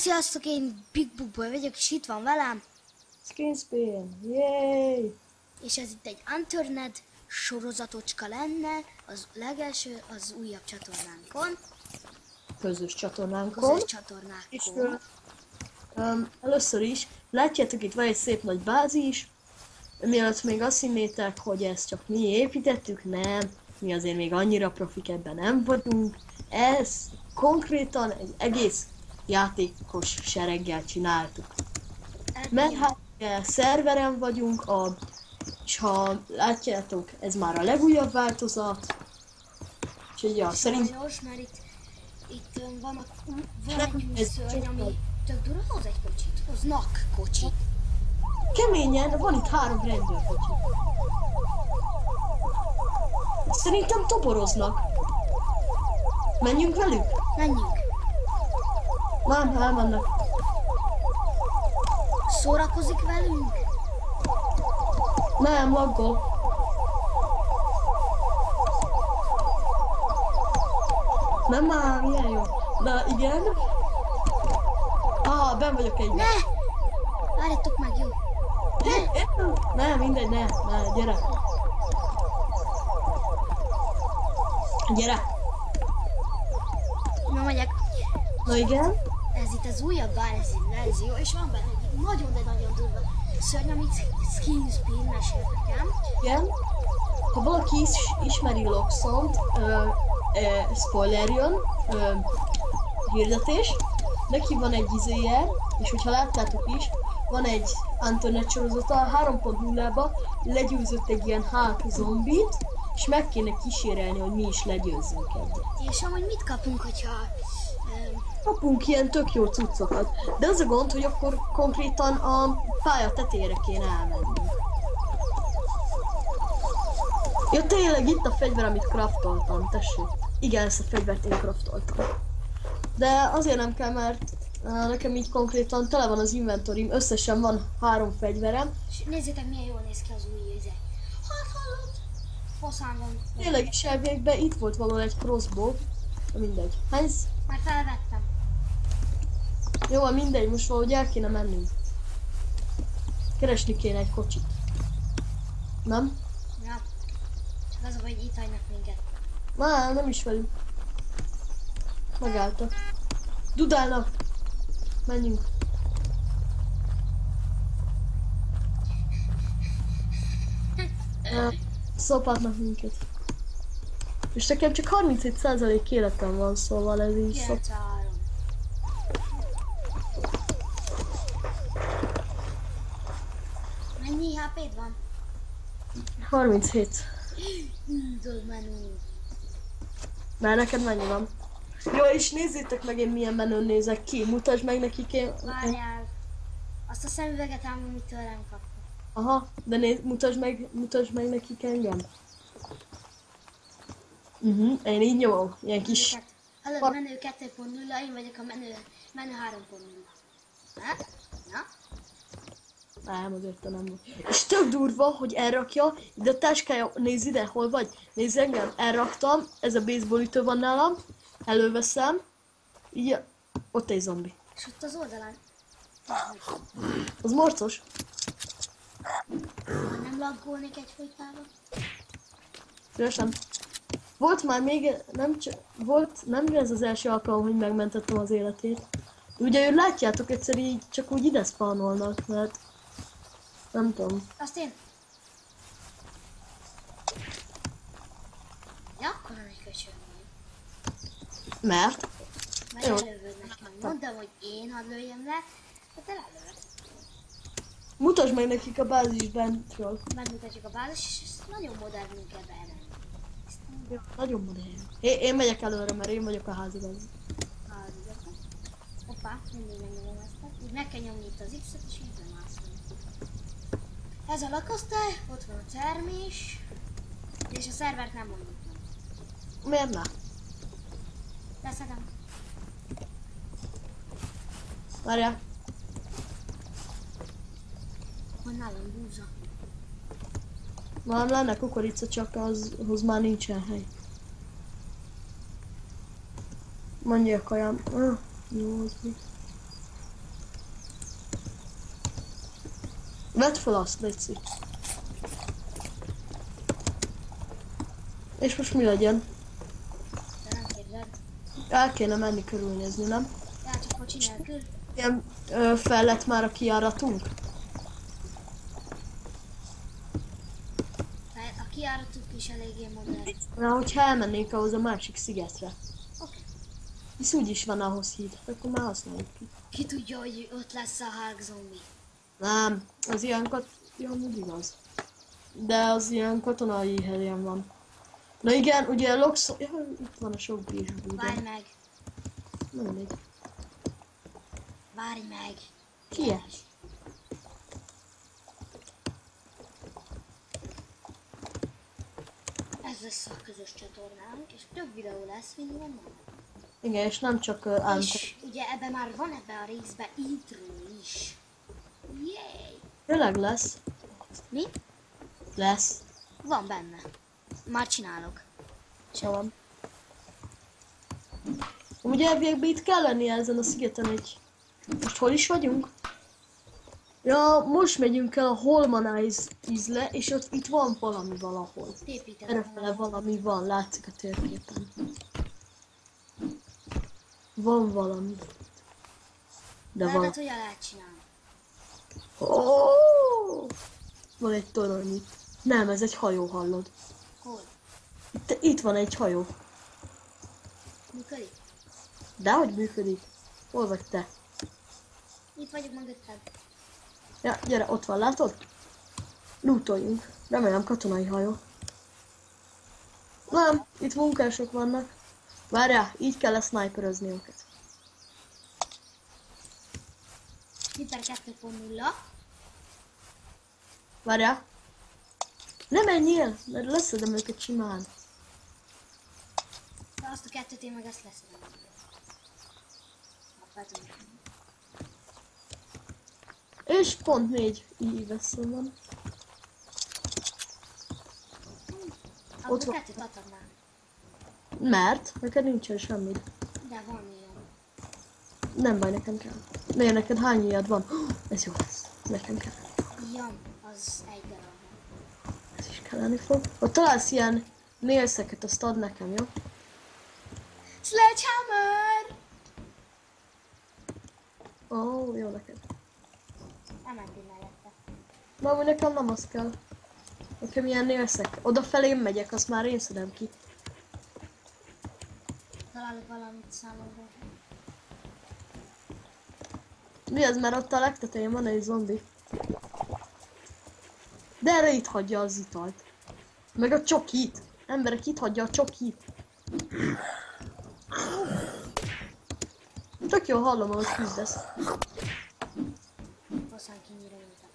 Sziasztok, én Big Bookból vagyok, és itt van velem. Skinspin, yay! És ez itt egy Unturned sorozatocska lenne, az legelső, az újabb csatornánkon. Közös csatornánkon. Közös csatornákon. És először is, látjátok, itt van egy szép nagy bázis. Mielőtt még azt hinnétek, hogy ezt csak mi építettük, nem. Mi azért még annyira profik ebben nem vagyunk. Ez konkrétan egy egész játékos sereggel csináltuk. Mert hát szerveren vagyunk, és ha látjátok, ez már a legújabb változat. Úgyhogy ja, szerintem... Sajnos, mert itt van egy szörny, ami tök durva, hoz egy kocsit, hoznak kocsit. Keményen, van itt 3 rendőrkocsi. Szerintem toboroznak. Menjünk velük? Menjünk. Nem, elmennek. Szórakozik velünk? Nem, laggol. Nem már, milyen jó. De igen. Ben vagyok egyben. Ne! Várjatok meg, jó. Nem, mindegy, ne, gyere. Gyere. Na megyek. Na igen. Ez itt az újabb verzió, és van benne egy nagyon, de nagyon durva szörny, amit Skinspin mesélt nekem. Igen. Ha valaki ismeri Loxont, spoilerjön, hirdetés, neki van egy izéje, és hogyha láttátok is, van egy Unturned sorozata, 3.0-ba legyőzött egy ilyen Hulk zombit, és meg kéne kísérelni, hogy mi is legyőzzünk egyet. És amúgy mit kapunk, hogyha... Kapunk ilyen tök jó cuccokat, de az a gond, hogy akkor konkrétan a pálya tetejére kéne elmenni. Ja, tényleg itt a fegyver, amit craftoltam, tessék. Igen, ezt a fegyvert én craftoltam. De azért nem kell, mert nekem így konkrétan tele van az inventorim, összesen van 3 fegyverem. És nézzétek, milyen jól néz ki az új íze. Hát hallod? Faszán van. Tényleg is elvégben itt volt valahol egy crossbow. Mindegy. Hánysz? Már felvettem. Jó, mindegy, most valahogy el kéne mennünk. Keresni kéne egy kocsit. Nem? Ja. Csak az a baj, hogy itt hagynak minket. Nem is velünk. Megálltak. Dudálnak! Menjünk. Szopatnak minket. És nekem csak 37% életem van, szóval ez így szok. 93. Mennyi HP-d van? 37. Tudod menni. Már neked mennyi van? Jó, és nézzétek meg, én milyen menőn nézek ki. Mutasd meg nekik én... Várjál. Azt a szemüveget ám, amit tőlem kaptam. Aha, de mutasd meg nekik engem. Én így nyomom. Ilyen kis... Előtt menő 2.0, én vagyok a menő 3.0. Hát? Na? Nem, azért nem volt. És tök durva, hogy elrakja, ide a táskája, nézd ide, hol vagy? Nézd engem, elraktam, ez a baseball ütő van nálam, előveszem, így, ott egy zombi. És ott az oldalán. Az morcos. Nem laggolnék egyfolytában? Szívesen. Volt már még, nem ez az első alkalom, hogy megmentettem az életét. Ugye látjátok, egyszer így csak úgy ide spawnolnak, mert nem tudom. Azt én? Ja, akkor nem egy köcsög vagy. Mert? Mert elővöd nekem. Mondtam, hogy én hadd lőjem le, de te lelőd. Mutasd meg nekik a bázis bentről. Megmutatjuk a bázis, és ezt nagyon modernül kell beemelni. Jó, nagyon modern. Én megyek előre, mert én vagyok a házigazda. Hoppá, mindig megnyomom ezt. Így meg kell nyomni itt az X-et, és így bemászolni. Ez a lakosztály, ott van a termés, és a szervert nem mondjuk meg. Miért ne? Leszedem. Várjál. Van nálam búza. Már lenne kukorica, csak azhoz már nincsen hely. Mondja a kajám. Jó, az mi? Vedd fel azt, Léci. És most mi legyen? De nem képzeld. El kéne menni körülnézni, nem? Tehát csak kocsi nélkül. Ilyen fel lett már a kijáratunk? A kijáratuk is eléggé modern. Na, hogyha elmennénk ahhoz a másik szigetre. Oké. Hisz úgyis van ahhoz híd, akkor már használjuk ki. Ki tudja, hogy ott lesz a Hulk zombi. Nem, az ilyen ja, úgy igaz. De az ilyen katonai helyen van. Na igen, ugye Loxo... Ja, itt van a sok bízsbúda. Várj meg. Nem mindegy. Várj meg. Ki ez? Ez lesz a közös csatornánk, és több videó lesz, mint van már. Igen, és nem csak És ugye ebben már van ebben a részben intro is. Yay! tényleg lesz? Mi? Lesz. Van benne. Már csinálok. Szóval. Ugye elviekben itt kell lennie ezen a szigeten egy... Most hol is vagyunk? Ja, most megyünk el a Holman ízle, és ott itt van valami valahol. Építem. Errefele valami van, látszik a térképen. Van valami. De van. Lehet, hogy el lehet csinálni. Oh! Van egy torony itt. Nem, ez egy hajó, hallod? Hol? Itt van egy hajó. Működik? Dehogy működik? Hol vagy te? Itt vagyok mögötted. Ja, gyere, ott van, látod? Lootoljunk. Remélem katonai hajó. Nem, itt munkások vannak. Várjál, így kell sniperezni őket. Hiper 2.0. Várjál. Ne menjél, mert leszedem őket simán. De azt a kettőt én meg ezt leszedem. És pont 4 veszem van. Akkor Ott van. kettőt adhatnám. Mert neked nincsen semmit. De van ilyen. Nem baj, nekem kell. Miért neked hány ilyad van? Ez jó lesz. Nekem kell. Jam, az egy darab van. Ez is kelleni fog. Ha találsz ilyen nélszeket, azt add nekem, jó? Sledgehammer! Ó, jó neked. Elmentél mellette. Na, hogy nekem nem az kell. Nekem ilyen nélszek. Odafelé megyek, azt már én szedem ki. Találok valamit számomra. Mi az, mert ott a legtetején van egy zombi. De erre itt hagyja az italt. Meg a csokit. Emberek, itt hagyja a csokit. Tök jól hallom, ahogy küzdesz. Hosszán kinyírultam.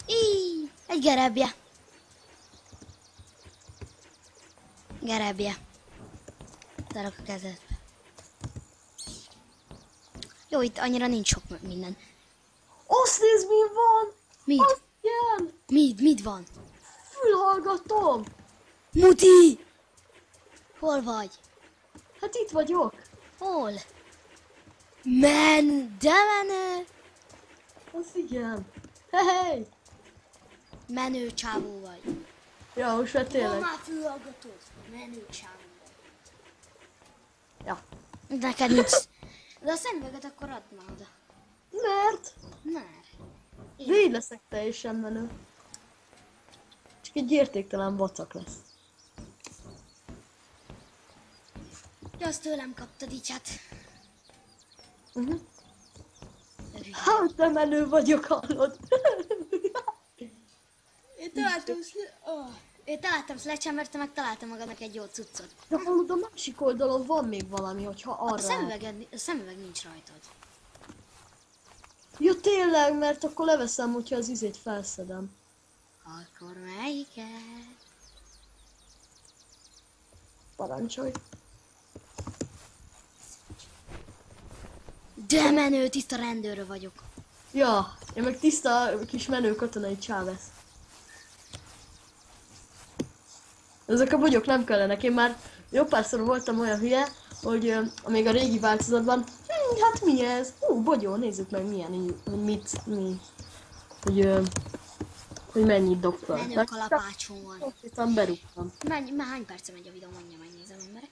Íj! Egy gerebje. Gerebje. Darok a kezedbe. Jó, itt annyira nincs sok minden. Azt nézd, mi van! Mit? Az ilyen! Mit van? Fülhallgatom! Muti! Hol vagy? Hát itt vagyok. Hol? De menő! Az igen. Hey! Menő csávó vagy. Ja, most már Van tényleg. már fülhallgatód? Menő csávó vagy. Ja. Neked nincs. De a szemüveget akkor add már oda. Mert? Már. De így leszek teljesen menő. Csak egy értéktelen vacak lesz. Ja, azt tőlem kaptad így, hát. Örülj. Hát te menő vagyok, hallod? Én találtam Sledgehammer, te meg találtam magadnak egy jó cuccot. De hallod, a másik oldalon van még valami, hogyha A arra... szemüveg nincs rajtad. Ja tényleg, mert akkor leveszem, hogyha az izét felszedem. Akkor melyiket? Parancsolj. De menő, tiszta rendőr vagyok. Ja, én meg tiszta kis menő katonai Chávez. Ezek a bogyok nem kellenek, én már jó párszor voltam olyan hülye, hogy még a régi változatban, hát mi ez? Bogyó, nézzük meg milyen, mi. hogy mennyit dob fel. Menő kalapácsom van. Konkrétan berúgtam. Már hány perce megy a videó, mondja, megnézem emberek.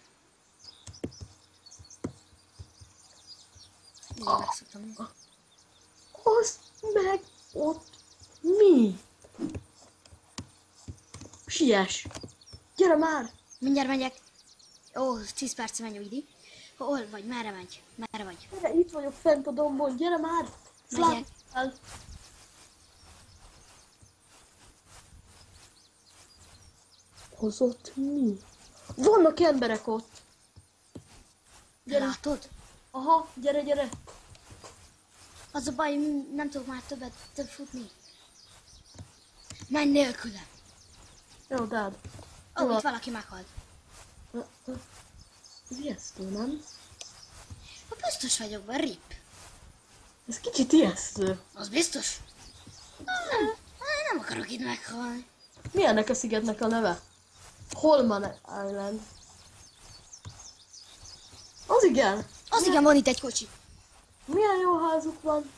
Én megszoktam nézni. Az meg ott mi? Siess! Gyere már! Mindjárt megyek. Ó, 10 perce megy a videó. Hol vagy? Merre megy? Merre vagy? Gyere, itt vagyok fent a dombon, gyere már! Megyek. Szlát! Az ott mi? Vannak emberek ott! Gyere. Látod? Aha, gyere, gyere! Az a baj, nem tudok már több futni. Menj nélkülem. Jó, dád. Ó, Jó. itt valaki meghalt. Ez ijesztő, nem? Biztos vagyok benne, rip. Ez kicsit ijesztő. Az biztos? Nem akarok itt meghalni. Mi ennek a szigetnek a neve? Holman Island. Az igen! Az igen, van itt egy kocsi. Milyen jó házuk van.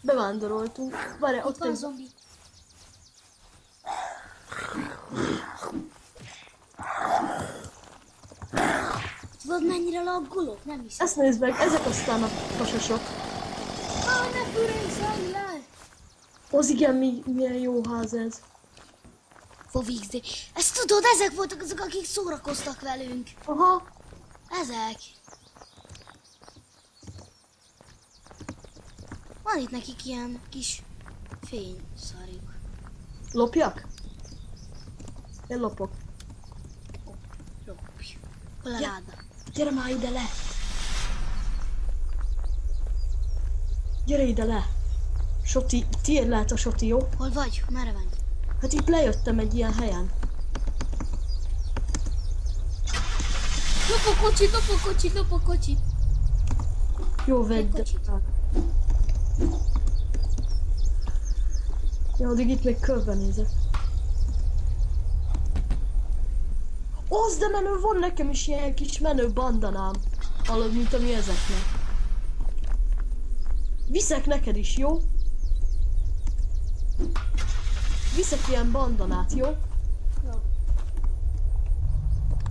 Bevándoroltunk. Várjál, Ott ott van egy... zombi. Tudod mennyire laggolok? Nem hiszem. Ezt nézd meg, ezek aztán a pasasok. Ne fürészelj le! Az igen, milyen jó ház ez. Fovixd. Ezt tudod, ezek voltak azok, akik szórakoztak velünk. Aha, Ezek. Van itt nekik ilyen kis fényszarjuk. lopjak? Én lopok. Lopj. Hol a Ja. láda? Gyere már ide le! Gyere ide le! Soti, tiéd lehet a Soti, jó? Hol vagy? Merre vagy? Hát itt lejöttem egy ilyen helyen. Lop a kocsit, lop a kocsit, lop a kocsit. Jó, vedd kocsit. el. Jó, addig itt még körbenézek. Az, de menő, van nekem is ilyen kis menő bandanám. Hallod, mint ami ezeknek. Viszek neked is, jó? Viszek ilyen bandanát, jó? Jó.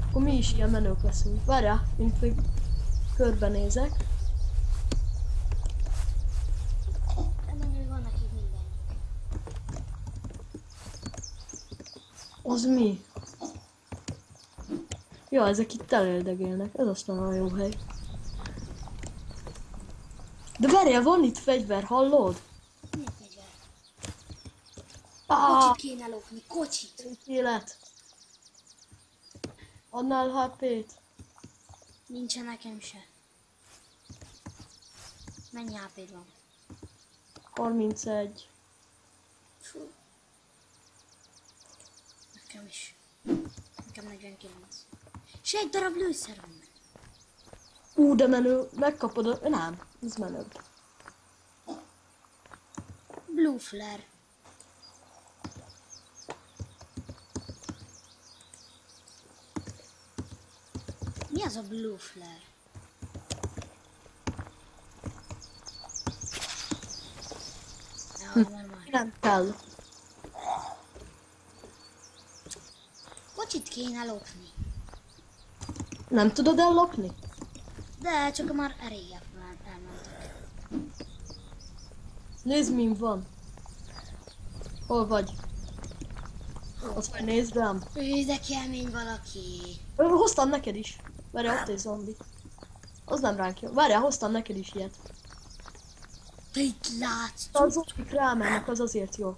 Akkor mi is ilyen menők leszünk. Várjál, én itt még körbenézek. Menő, vannak itt minden. Az mi? Ja, ezek itt elérdegélnek. Ez aztán a jó hely. De várjál, van itt fegyver, hallod? Milyen fegyver? Ah, Kocsit kéne lopni, kocsit. élet. Annál HP-t. Nincsen nekem se. Mennyi HP-d van? 31. Fú. Nekem is. Nekem 49. És egy darab lőszer van. De menő, megkapod a... Nem, ez menőbb. Blue flare. Mi az a blue flare? Ja, normális. Nem kell. Kocsit kéne lopni. Nem tudod ellopni? De csak már régebb elmentek. Nézd, min van. Hol vagy? Azt majd nézd rám. De kemény valaki. Hoztam neked is. Várjál, ott egy zombi. Az nem ránk jó. Várjál, hoztam neked is ilyet. Te itt látsz. A zombik rámennek, az azért jó.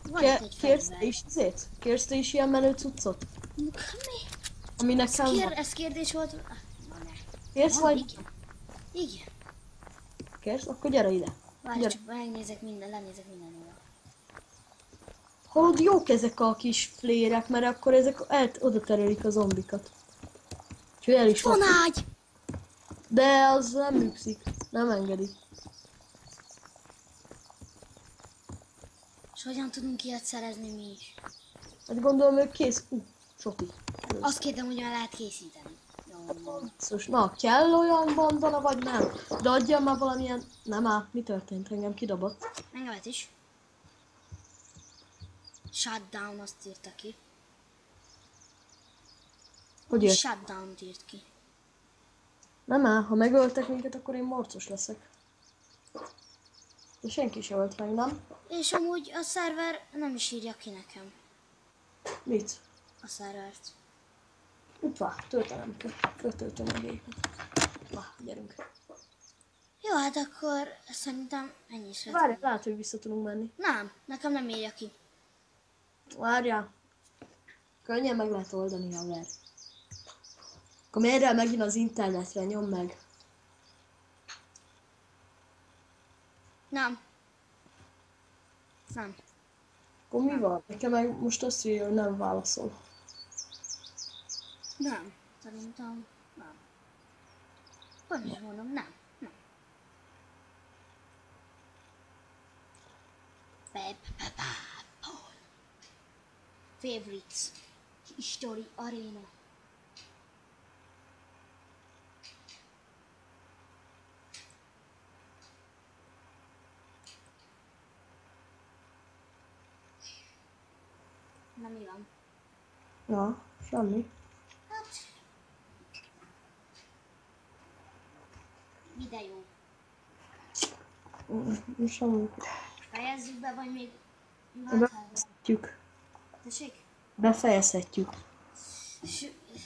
Van itt egy Kérsz te fegyver. is izét? Kérsz te is ilyen menő cuccot? Mi? Ami nekem van. Ez kérdés volt? Na ne. Kérsz Van, vagy? igen. Igen. Kérsz? Akkor gyere ide. Várj, Gyere. csak megnézek minden, lenézek minden óra. Hallod, jók ezek a kis flérek, mert akkor ezek oda terelik a zombikat. Úgyhogy el is van. Fonágy! De az nem működik. Nem engedi. És hogyan tudunk ilyet szerezni mi is? Hát gondolom, hogy kész. Soti. Azt kérdem, hogy olyan lehet készíteni. Jó. Szóval, na, kell olyan bandana, vagy nem? De adjam már valamilyen... Nem áll, mi történt? Engem kidobott. Engemet is. Shutdown azt írta ki. Hogy ért? Shutdown-t írt ki. Nem áll, ha megöltek minket, akkor én morcos leszek. De senki se ölt meg, nem? És amúgy a szerver nem is írja ki nekem Mit? a szervert. Hoppá, töltenem kell. Föltöltöm a gépet. Na, gyerünk. Jó, hát akkor szerintem ennyi is lett. Várj, lehet, hogy vissza tudunk menni. Nem, nekem nem írja ki. Várjál. Könnyen meg lehet oldani, haver. Akkor miért el megint az internetre, nyom meg. Nem. Nem. Akkor mi van? Nekem meg most azt írja, hogy nem válaszol. Nem. Szerintem nem. Hogy is mondom, nem. Nem. Favorites. History Arena. Na mi van? Na, semmi. Hát... Videó. Semmi. Fejezzük be, vagy még... Befejezhetjük. Tessék? Befejezhetjük.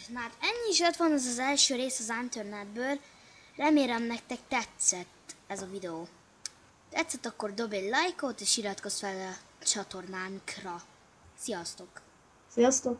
Na hát ennyi is lett volna az első rész az internetből. Remélem nektek tetszett ez a videó. Tetszett, akkor dobj egy lájkot és iratkozz fel a csatornánkra. Sziasztok! Sziasztok!